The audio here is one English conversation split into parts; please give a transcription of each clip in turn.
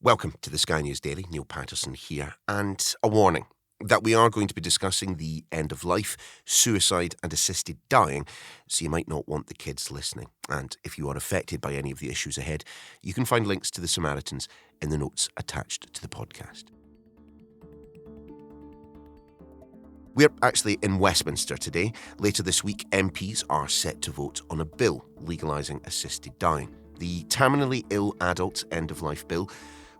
Welcome to the Sky News Daily. Niall Paterson here, and a warning that we are going to be discussing the end of life, suicide and assisted dying, so you might not want the kids listening. And if you are affected by any of the issues ahead, you can find links to the Samaritans in the notes attached to the podcast. We're actually in Westminster today. Later this week, MPs are set to vote on a bill legalising assisted dying. The Terminally Ill Adults End-of-Life Bill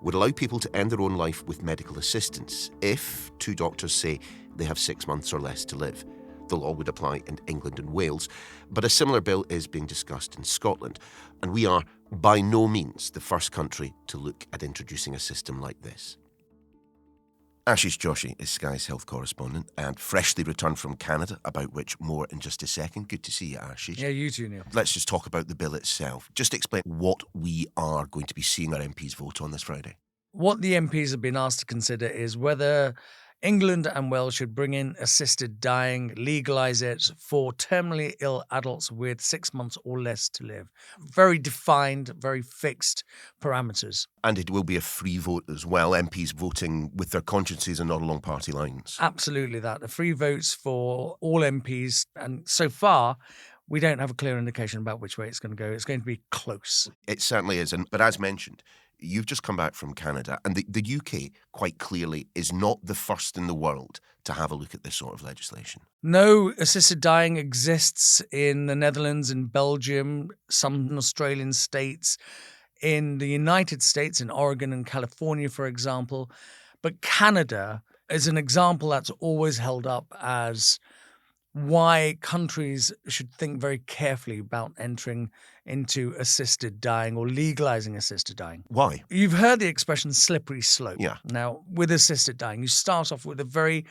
would allow people to end their own life with medical assistance if two doctors say they have 6 months or less to live. The law would apply in England and Wales, but a similar bill is being discussed in Scotland, and we are by no means the first country to look at introducing a system like this. Ashish Joshi is Sky's health correspondent and freshly returned from Canada, about which more in just a second. Good to see you, Ashish. Yeah, you too, Neil. Let's just talk about the bill itself. Just explain what we are going to be seeing our MPs vote on this Friday. What the MPs have been asked to consider is whether England and Wales should bring in assisted dying, legalise it for terminally ill adults with 6 months or less to live. Very defined, very fixed parameters. And it will be a free vote as well, MPs voting with their consciences and not along party lines. Absolutely that. A free votes for all MPs. And so far, we don't have a clear indication about which way it's going to go. It's going to be close. It certainly is. But as mentioned, you've just come back from Canada, and the UK, quite clearly, is not the first in the world to have a look at this sort of legislation. No, assisted dying exists in the Netherlands, in Belgium, some Australian states, in the United States, in Oregon and California, for example. But Canada is an example that's always held up as why countries should think very carefully about entering into assisted dying or legalizing assisted dying. Why? You've heard the expression slippery slope. Yeah. Now, with assisted dying, you start off with a very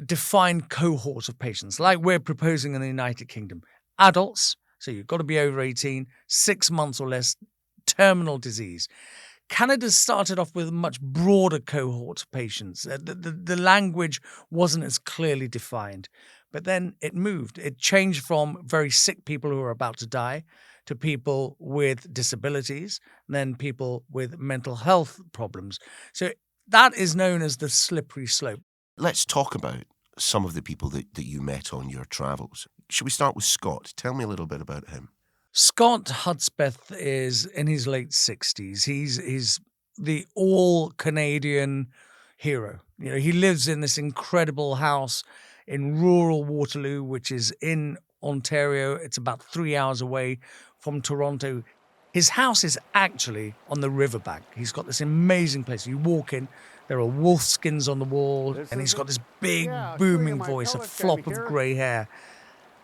defined cohort of patients, like we're proposing in the United Kingdom. Adults, so you've got to be over 18, 6 months or less, terminal disease. Canada started off with a much broader cohort of patients. The language wasn't as clearly defined. But then it moved. It changed from very sick people who are about to die to people with disabilities, and then people with mental health problems. So that is known as the slippery slope. Let's talk about some of the people that you met on your travels. Should we start with Scott? Tell me a little bit about him. Scott Hudspeth is in his late 60s. He's the all-Canadian hero. You know, he lives in this incredible house in rural Waterloo, which is in Ontario. It's about 3 hours away from Toronto. His house is actually on the riverbank. He's got this amazing place. You walk in, there are wolf skins on the wall, and he's got this big booming voice, a flop of grey hair.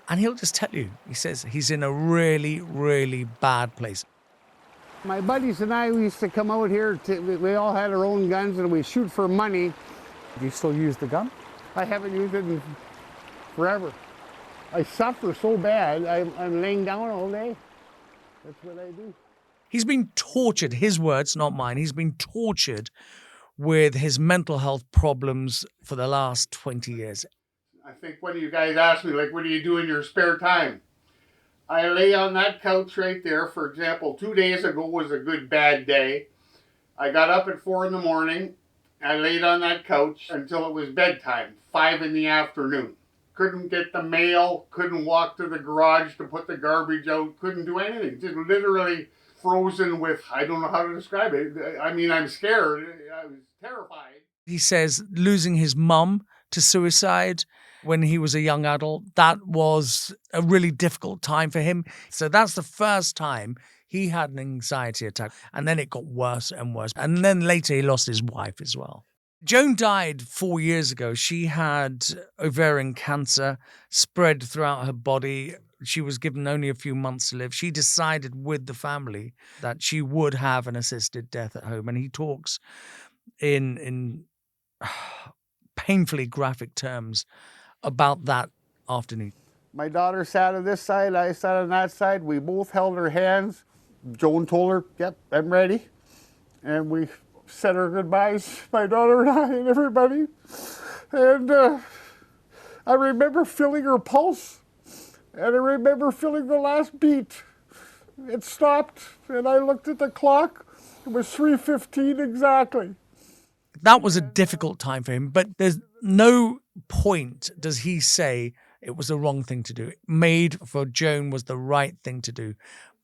And he'll just tell you, he says he's in a really, really bad place. My buddies and I, we used to come out here, we all had our own guns and we shoot for money. Do you still use the gun? I haven't used it in forever. I suffer so bad, I'm laying down all day. That's what I do. He's been tortured, his words, not mine. He's been tortured with his mental health problems for the last 20 years. I think one of you guys asked me, like, what do you do in your spare time? I lay on that couch right there. For example, 2 days ago was a good bad day. I got up at 4 a.m. I laid on that couch until it was bedtime, 5 p.m. Couldn't get the mail, couldn't walk to the garage to put the garbage out, couldn't do anything. Just literally frozen with, I don't know how to describe it. I mean, I'm scared. I was terrified. He says losing his mum to suicide when he was a young adult, that was a really difficult time for him. So that's the first time he had an anxiety attack. And then it got worse and worse. And then later he lost his wife as well. Joan died 4 years ago. She had ovarian cancer spread throughout her body. She was given only a few months to live. She decided with the family that she would have an assisted death at home. And he talks in painfully graphic terms about that afternoon. My daughter sat on this side, I sat on that side. We both held her hands. Joan told her, yep, I'm ready. And we said our goodbyes, my daughter and I and everybody. And I remember feeling her pulse. And I remember feeling the last beat. It stopped, and I looked at the clock, It was 3:15 exactly. That was a difficult time for him, but there's no point does he say it was the wrong thing to do. MAID for Joan was the right thing to do.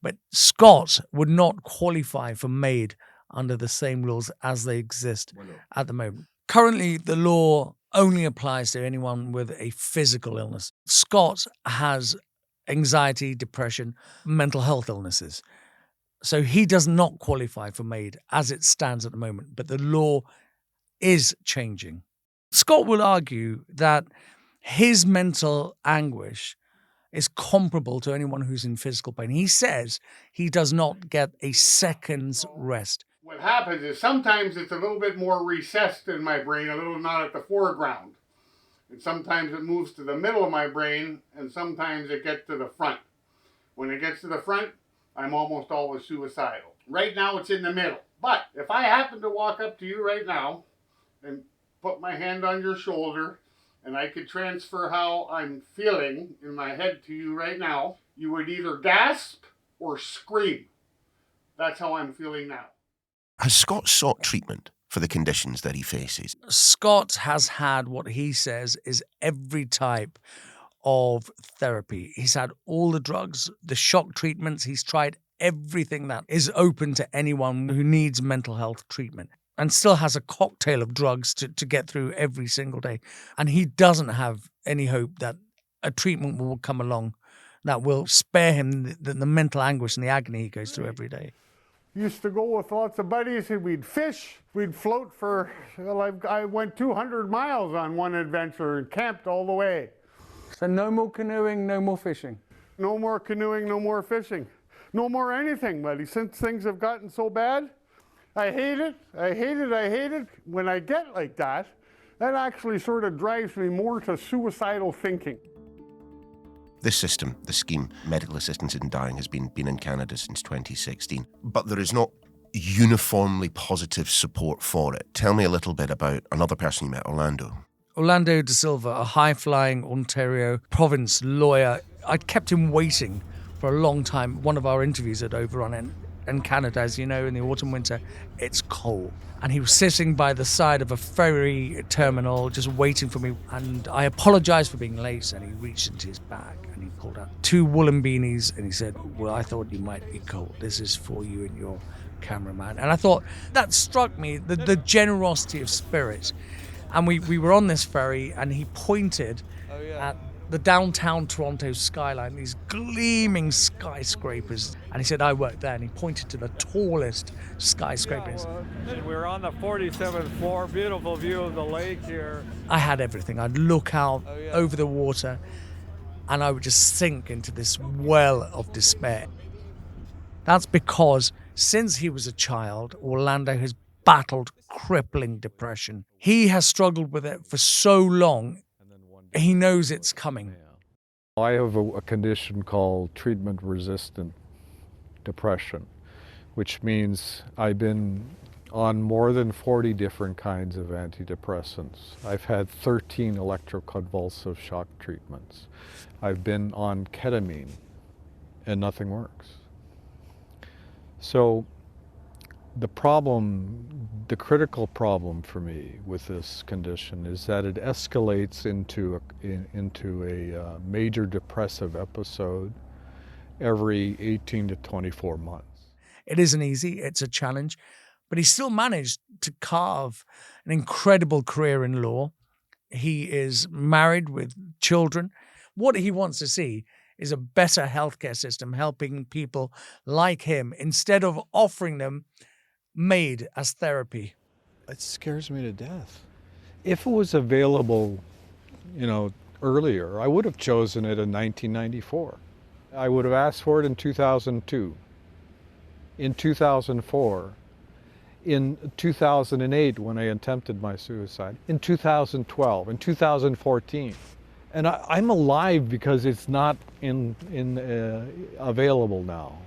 But Scott would not qualify for MAID under the same rules as they exist at the moment. Currently, the law only applies to anyone with a physical illness. Scott has anxiety, depression, mental health illnesses. So he does not qualify for MAID as it stands at the moment, but the law is changing. Scott will argue that his mental anguish is comparable to anyone who's in physical pain. He says he does not get a second's rest. What happens is sometimes it's a little bit more recessed in my brain, a little not at the foreground. And sometimes it moves to the middle of my brain, and sometimes it gets to the front. When it gets to the front, I'm almost always suicidal. Right now it's in the middle. But if I happen to walk up to you right now and put my hand on your shoulder, and I could transfer how I'm feeling in my head to you right now, you would either gasp or scream. That's how I'm feeling now. Has Scott sought treatment for the conditions that he faces? Scott has had what he says is every type of therapy. He's had all the drugs, the shock treatments. He's tried everything that is open to anyone who needs mental health treatment, and still has a cocktail of drugs to get through every single day. And he doesn't have any hope that a treatment will come along that will spare him the mental anguish and the agony he goes through every day. Used to go with lots of buddies and we'd fish. We'd float for, well, I went 200 miles on one adventure and camped all the way. So no more canoeing, no more fishing. No more canoeing, no more fishing. No more anything, buddy. Since things have gotten so bad, I hate it. I hate it. I hate it. When I get like that, that actually sort of drives me more to suicidal thinking. This system, the scheme, medical assistance in dying, has been in Canada since 2016, but there is not uniformly positive support for it. Tell me a little bit about another person you met, Orlando. Orlando De Silva, a high-flying Ontario province lawyer. I kept him waiting for a long time. One of our interviews at Overrun in Canada, as you know, in the autumn, winter, it's cold. And he was sitting by the side of a ferry terminal just waiting for me. And I apologized for being late, and he reached into his bag and he pulled out 2 woolen beanies and he said, well, I thought you might be cold. This is for you and your cameraman. And I thought that struck me, the generosity of spirit. And we were on this ferry and he pointed at the downtown Toronto skyline, these gleaming skyscrapers. And he said, I work there. And he pointed to the tallest skyscrapers. And we're on the 47th floor, beautiful view of the lake here. I had everything. I'd look out over the water and I would just sink into this well of despair. That's because since he was a child, Orlando has battled crippling depression. He has struggled with it for so long. He knows it's coming. I have a condition called treatment-resistant depression, which means I've been on more than 40 different kinds of antidepressants. I've had 13 electroconvulsive shock treatments. I've been on ketamine, and nothing works. So the critical problem for me with this condition is that it escalates into a major depressive episode every 18 to 24 months. It isn't easy, it's a challenge, but he still managed to carve an incredible career in law. He is married with children. What he wants to see is a better healthcare system helping people like him instead of offering them MAID as therapy. It scares me to death. If it was available, earlier, I would have chosen it in 1994. I would have asked for it in 2002, in 2004, in 2008 when I attempted my suicide, in 2012, in 2014. And I'm alive because it's not available now.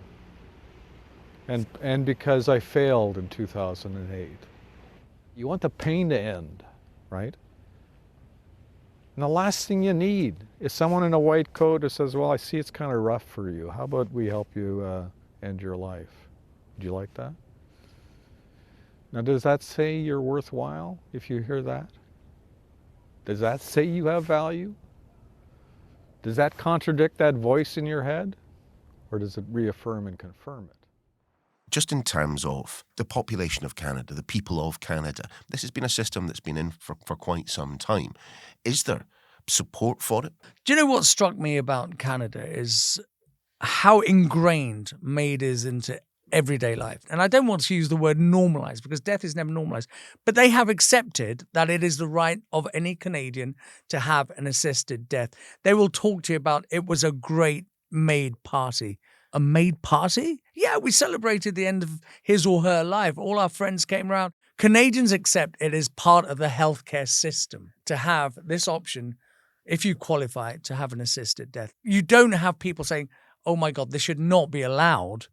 And because I failed in 2008. You want the pain to end, right? And the last thing you need is someone in a white coat who says, well, I see it's kind of rough for you. How about we help you end your life? Would you like that? Now, does that say you're worthwhile if you hear that? Does that say you have value? Does that contradict that voice in your head? Or does it reaffirm and confirm it? Just in terms of the population of Canada, the people of Canada, this has been a system that's been in for quite some time. Is there support for it? Do you know what struck me about Canada is how ingrained MAID is into everyday life. And I don't want to use the word normalized because death is never normalized, but they have accepted that it is the right of any Canadian to have an assisted death. They will talk to you about it was a great MAID party. A MAID party? Yeah, we celebrated the end of his or her life. All our friends came around. Canadians accept it is part of the healthcare system to have this option if you qualify to have an assisted death. You don't have people saying, oh my God, this should not be allowed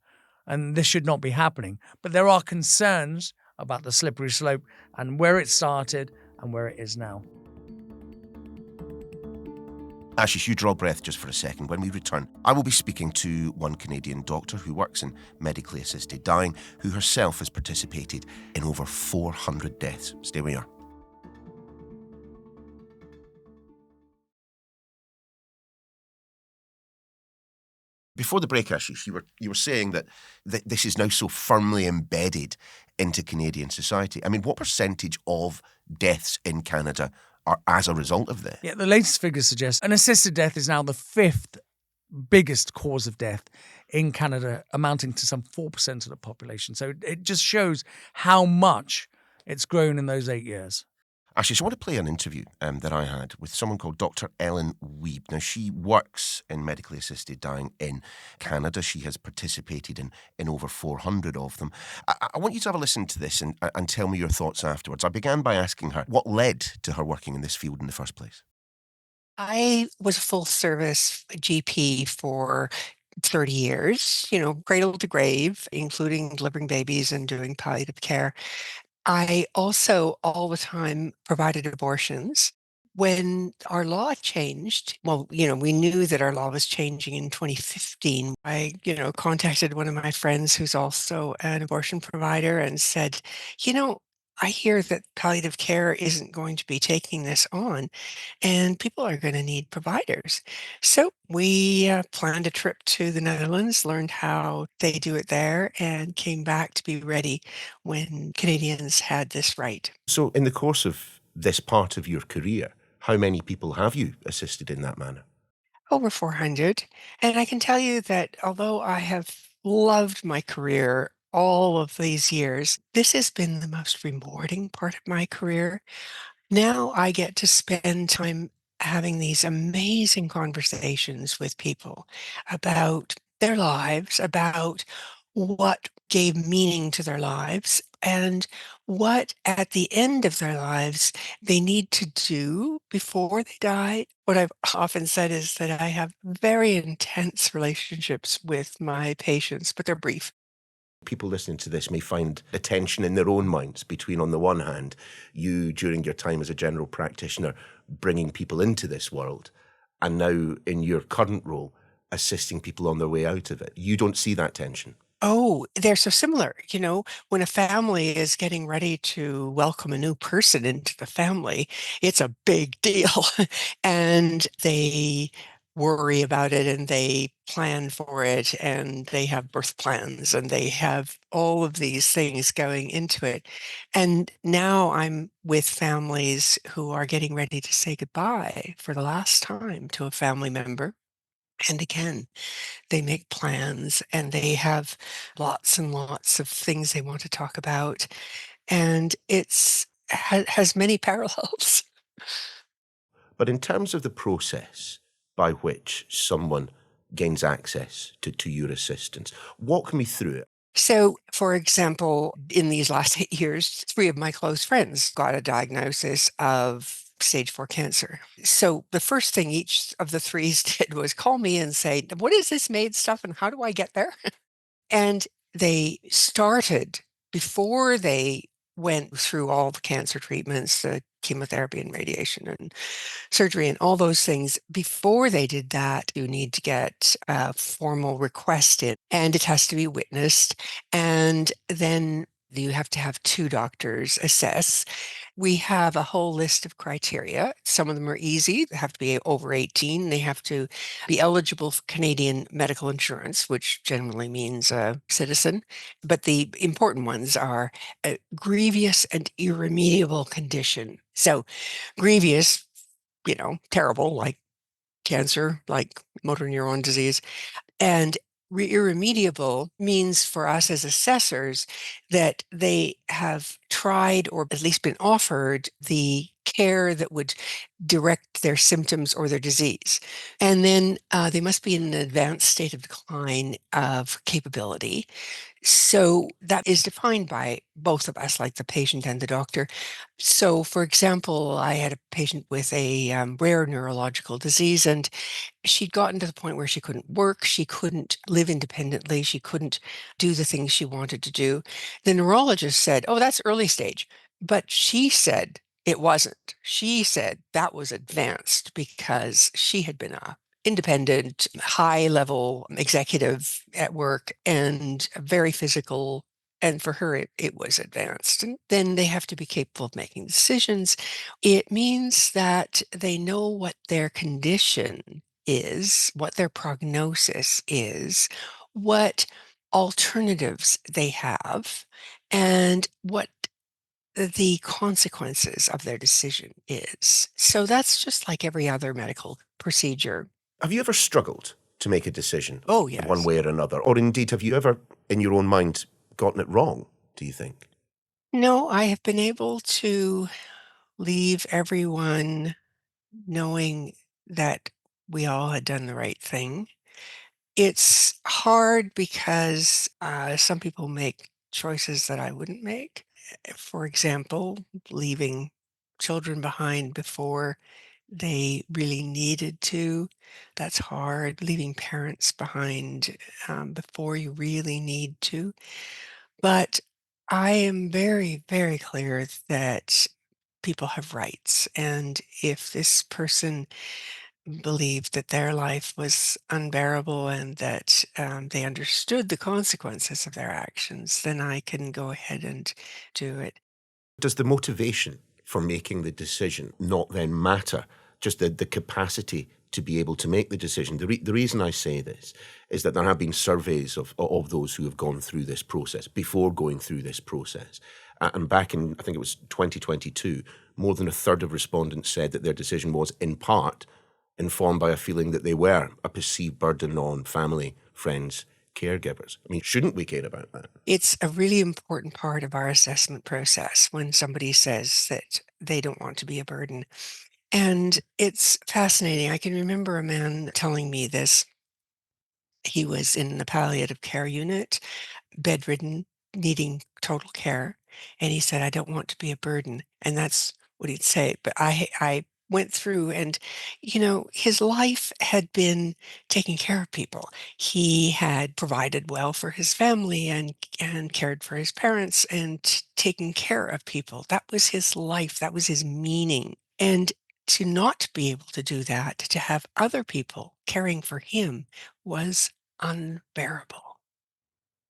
and this should not be happening. But there are concerns about the slippery slope and where it started and where it is now. Ashish, you draw breath just for a second. When we return, I will be speaking to one Canadian doctor who works in medically assisted dying, who herself has participated in over 400 deaths. Stay where you are. Before the break, Ashish, you were saying that this is now so firmly embedded into Canadian society. I mean, what percentage of deaths in Canada are as a result of this? Yeah, the latest figures suggest an assisted death is now the fifth biggest cause of death in Canada, amounting to some 4% of the population. So it just shows how much it's grown in those 8 years. Ashish, I want to play an interview that I had with someone called Dr Ellen Wiebe. Now, she works in medically assisted dying in Canada. She has participated in over 400 of them. I want you to have a listen to this and tell me your thoughts afterwards. I began by asking her what led to her working in this field in the first place. I was a full service GP for 30 years, cradle to grave, including delivering babies and doing palliative care. I also all the time provided abortions. When our law changed, well, we knew that our law was changing in 2015. I, contacted one of my friends who's also an abortion provider and said, I hear that palliative care isn't going to be taking this on and people are going to need providers. So we planned a trip to the Netherlands, learned how they do it there, and came back to be ready when Canadians had this right. So in the course of this part of your career, how many people have you assisted in that manner? Over 400. And I can tell you that although I have loved my career all of these years, this has been the most rewarding part of my career. Now I get to spend time having these amazing conversations with people about their lives, about what gave meaning to their lives, and what at the end of their lives they need to do before they die. What I've often said is that I have very intense relationships with my patients, but they're brief. People listening to this may find a tension in their own minds between, on the one hand, you during your time as a general practitioner bringing people into this world, and now in your current role assisting people on their way out of it. You don't see that tension? Oh, they're so similar. When a family is getting ready to welcome a new person into the family, it's a big deal. And they worry about it and they plan for it and they have birth plans and they have all of these things going into it. And now I'm with families who are getting ready to say goodbye for the last time to a family member. And again, they make plans and they have lots and lots of things they want to talk about. And has many parallels. But in terms of the process by which someone gains access to your assistance, walk me through it. So, for example, in these last 8 years, 3 of my close friends got a diagnosis of stage 4 cancer. So the first thing each of the threes did was call me and say, what is this MAID stuff and how do I get there? And they started before they went through all the cancer treatments, the chemotherapy and radiation and surgery and all those things. Before they did that, you need to get a formal request in and it has to be witnessed. And then You have to have two doctors assess. We have a whole list of criteria. Some of them are easy. They have to be over 18. They have to be eligible for Canadian medical insurance, which generally means a citizen. But the important ones are a grievous and irremediable condition. So grievous, terrible, like cancer, like motor neuron disease. And irremediable means for us as assessors that they have tried or at least been offered the care that would direct their symptoms or their disease. And then they must be in an advanced state of decline of capability. So that is defined by both of us, like the patient and the doctor. So, for example, I had a patient with a rare neurological disease, and she'd gotten to the point where she couldn't work, she couldn't live independently, she couldn't do the things she wanted to do. The neurologist said, "Oh, that's early stage." But she said it wasn't. She said that was advanced because she had been a independent, high level executive at work and very physical. And for her, it was advanced. And then they have to be capable of making decisions. It means that they know what their condition is, what their prognosis is, what alternatives they have, and what the consequences of their decision is. So that's just like every other medical procedure. Have you ever struggled to make a decision Oh, one yes. way or another? Or indeed, have you ever, in your own mind, gotten it wrong, do you think? No, I have been able to leave everyone knowing that we all had done the right thing. It's hard because some people make choices that I wouldn't make. For example, leaving children behind before they really needed to. That's hard. Leaving parents behind before you really need to. But I am very, very clear that people have rights. And if this person believed that their life was unbearable and that they understood the consequences of their actions, then I can go ahead and do it. Does the motivation for making the decision not then matter? Just the capacity to be able to make the decision. The reason I say this is that there have been surveys of those who have gone through this process, before going through this process. And back in, I think it was 2022, more than a third of respondents said that their decision was, in part, informed by a feeling that they were a perceived burden on family, friends, caregivers. I mean, shouldn't we care about that? It's a really important part of our assessment process when somebody says that they don't want to be a burden. And it's fascinating. I can remember a man telling me this. He was in the palliative care unit, bedridden, needing total care. And he said, "I don't want to be a burden." And that's what he'd say. But I went through and, his life had been taking care of people. He had provided well for his family and cared for his parents and taken care of people. That was his life. That was his meaning. And to not be able to do that, to have other people caring for him was unbearable.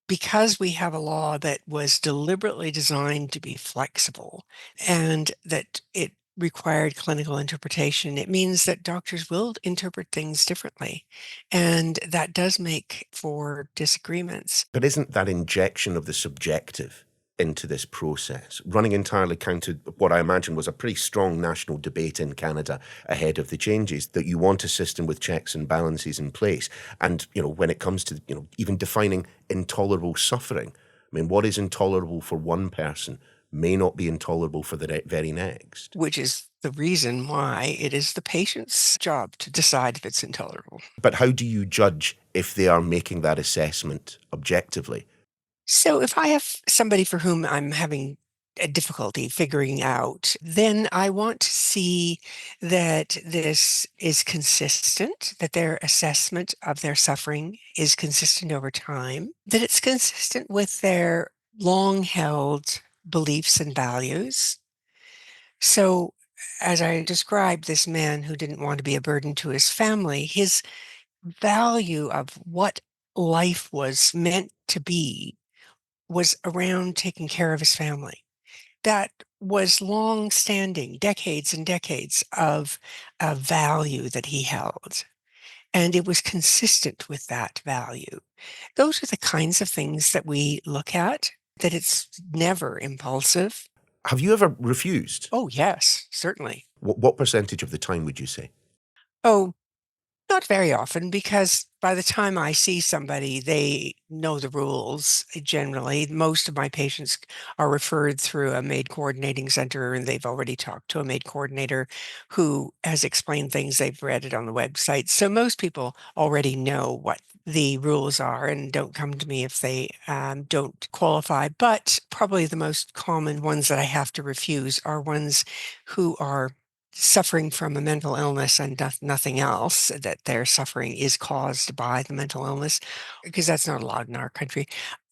Because we have a law that was deliberately designed to be flexible and that it required clinical interpretation, it means that doctors will interpret things differently. And that does make for disagreements. But isn't that injection of the subjective into this process running entirely counter what I imagine was a pretty strong national debate in Canada ahead of the changes, that you want a system with checks and balances in place? And, when it comes to, even defining intolerable suffering, I mean, what is intolerable for one person may not be intolerable for the very next. Which is the reason why it is the patient's job to decide if it's intolerable. But how do you judge if they are making that assessment objectively? So if I have somebody for whom I'm having a difficulty figuring out, then I want to see that this is consistent, that their assessment of their suffering is consistent over time, that it's consistent with their long-held beliefs and values. So as I described this man who didn't want to be a burden to his family, his value of what life was meant to be was around taking care of his family. That was long-standing, decades and decades of a value that he held, and it was consistent with that value. Those are the kinds of things that we look at, that it's never impulsive. Have you ever refused? Oh, yes, certainly. What percentage of the time would you say? Oh, not very often, because by the time I see somebody, they know the rules generally. Most of my patients are referred through a MAID coordinating center, and they've already talked to a MAID coordinator who has explained things. They've read it on the website. So most people already know what the rules are and don't come to me if they don't qualify. But probably the most common ones that I have to refuse are ones who are suffering from a mental illness and nothing else, that their suffering is caused by the mental illness, because that's not allowed in our country,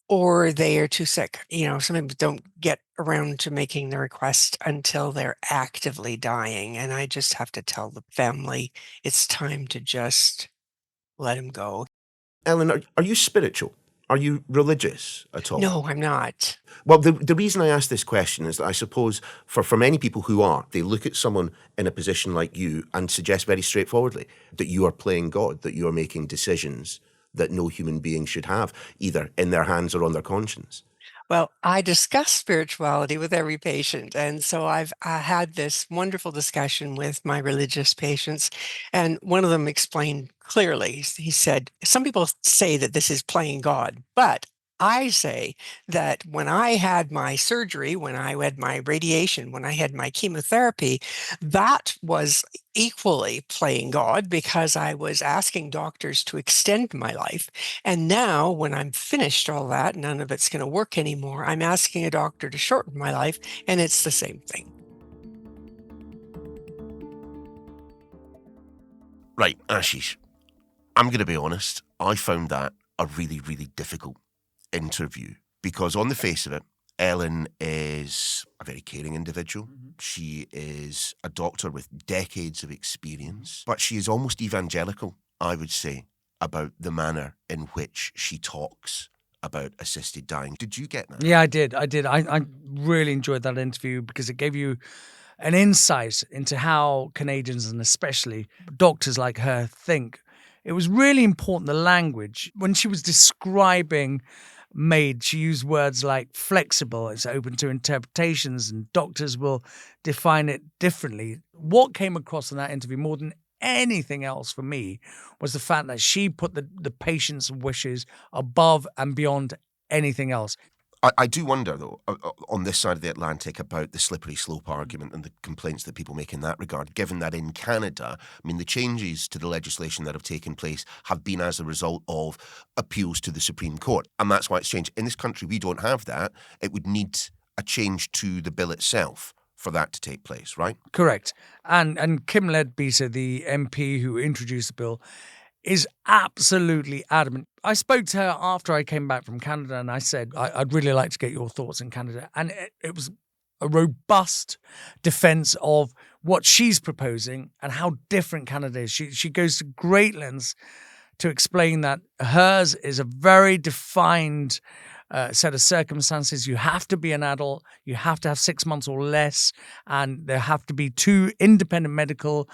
or they are too sick. Some people don't get around to making the request until they're actively dying. And I just have to tell the family it's time to just let him go. Ellen, are you spiritual? Are you religious at all? No, I'm not. Well, the reason I ask this question is that I suppose for many people who are, they look at someone in a position like you and suggest very straightforwardly that you are playing God, that you are making decisions that no human being should have, either in their hands or on their conscience. Well, I discuss spirituality with every patient. And so I've had this wonderful discussion with my religious patients. And one of them explained clearly, he said, some people say that this is playing God, but I say that when I had my surgery, when I had my radiation, when I had my chemotherapy, that was equally playing God, because I was asking doctors to extend my life. And now, when I'm finished all that, none of it's going to work anymore. I'm asking a doctor to shorten my life, and it's the same thing. Right, Ashish, I'm going to be honest. I found that a really, really difficult interview, because on the face of it, Ellen is a very caring individual. Mm-hmm. She is a doctor with decades of experience, but she is almost evangelical, I would say, about the manner in which she talks about assisted dying. Did you get that? Yeah, I did. I really enjoyed that interview, because it gave you an insight into how Canadians, and especially doctors like her, think. It was really important, the language. When she was describing MAID, she used words like flexible, it's open to interpretations, and doctors will define it differently. What came across in that interview more than anything else for me was the fact that she put the patient's wishes above and beyond anything else. I do wonder, though, on this side of the Atlantic, about the slippery slope argument and the complaints that people make in that regard, given that in Canada, I mean, the changes to the legislation that have taken place have been as a result of appeals to the Supreme Court. And that's why it's changed. In this country, we don't have that. It would need a change to the bill itself for that to take place, right? Correct. And Kim Leadbeater, the MP who introduced the bill, is absolutely adamant. I spoke to her after I came back from Canada, and I said, I'd really like to get your thoughts in Canada. And it was a robust defense of what she's proposing and how different Canada is. She goes to great lengths to explain that hers is a very defined set of circumstances. You have to be an adult, you have to have 6 months or less, and there have to be 2 independent medical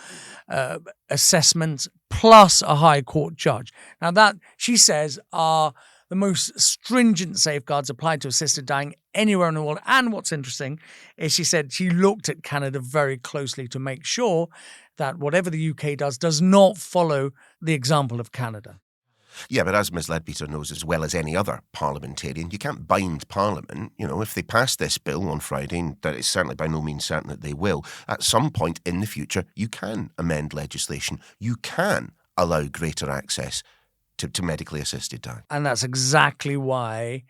assessments plus a high court judge. Now that, she says, are the most stringent safeguards applied to assisted dying anywhere in the world. And what's interesting is she said she looked at Canada very closely to make sure that whatever the UK does not follow the example of Canada. Yeah, but as Ms Leadbeater knows as well as any other parliamentarian, you can't bind Parliament. You know, if they pass this bill on Friday, and that is certainly by no means certain that they will, at some point in the future, you can amend legislation. You can allow greater access to medically assisted dying. And that's exactly why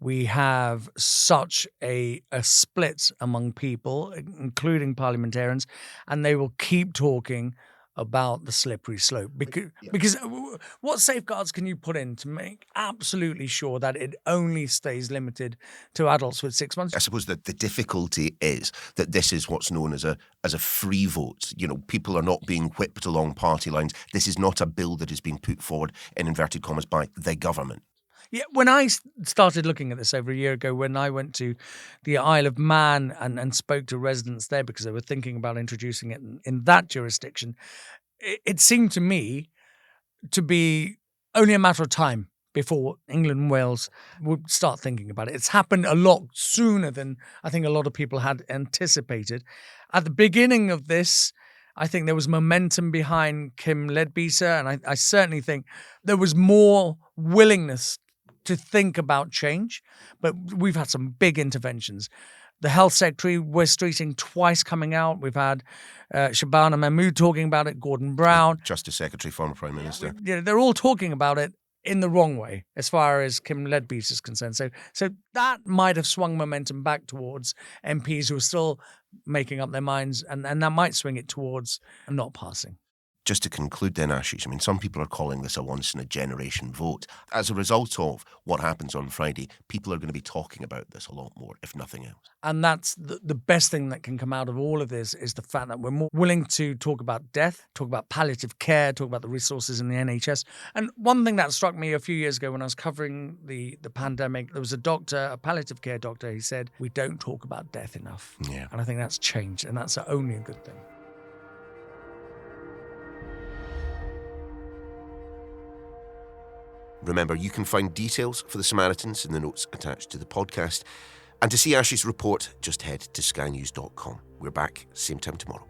we have such a split among people, including parliamentarians, and they will keep talking about the slippery slope. Because what safeguards can you put in to make absolutely sure that it only stays limited to adults with 6 months? I suppose that the difficulty is that this is what's known as a free vote. You know, people are not being whipped along party lines. This is not a bill that is being put forward, in inverted commas, by the government. Yeah, when I started looking at this over a year ago, when I went to the Isle of Man and spoke to residents there because they were thinking about introducing it in that jurisdiction, it seemed to me to be only a matter of time before England and Wales would start thinking about it. It's happened a lot sooner than I think a lot of people had anticipated. At the beginning of this, I think there was momentum behind Kim Leadbeater, and I certainly think there was more willingness to think about change, but we've had some big interventions. The health secretary, Wes Streeting, twice coming out. We've had Shabana Mahmood talking about it, Gordon Brown. Justice Secretary, former Prime Minister. They're all talking about it in the wrong way as far as Kim Leadbeater is concerned. So that might have swung momentum back towards MPs who are still making up their minds, and that might swing it towards not passing. Just to conclude then, Ashish, I mean, some people are calling this a once-in-a-generation vote. As a result of what happens on Friday, people are going to be talking about this a lot more, if nothing else. And that's the best thing that can come out of all of this is the fact that we're more willing to talk about death, talk about palliative care, talk about the resources in the NHS. And one thing that struck me a few years ago when I was covering the pandemic, there was a doctor, a palliative care doctor, he said, we don't talk about death enough. Yeah. And I think that's changed, and that's only a good thing. Remember, you can find details for the Samaritans in the notes attached to the podcast. And to see Ashish's report, just head to skynews.com. We're back same time tomorrow.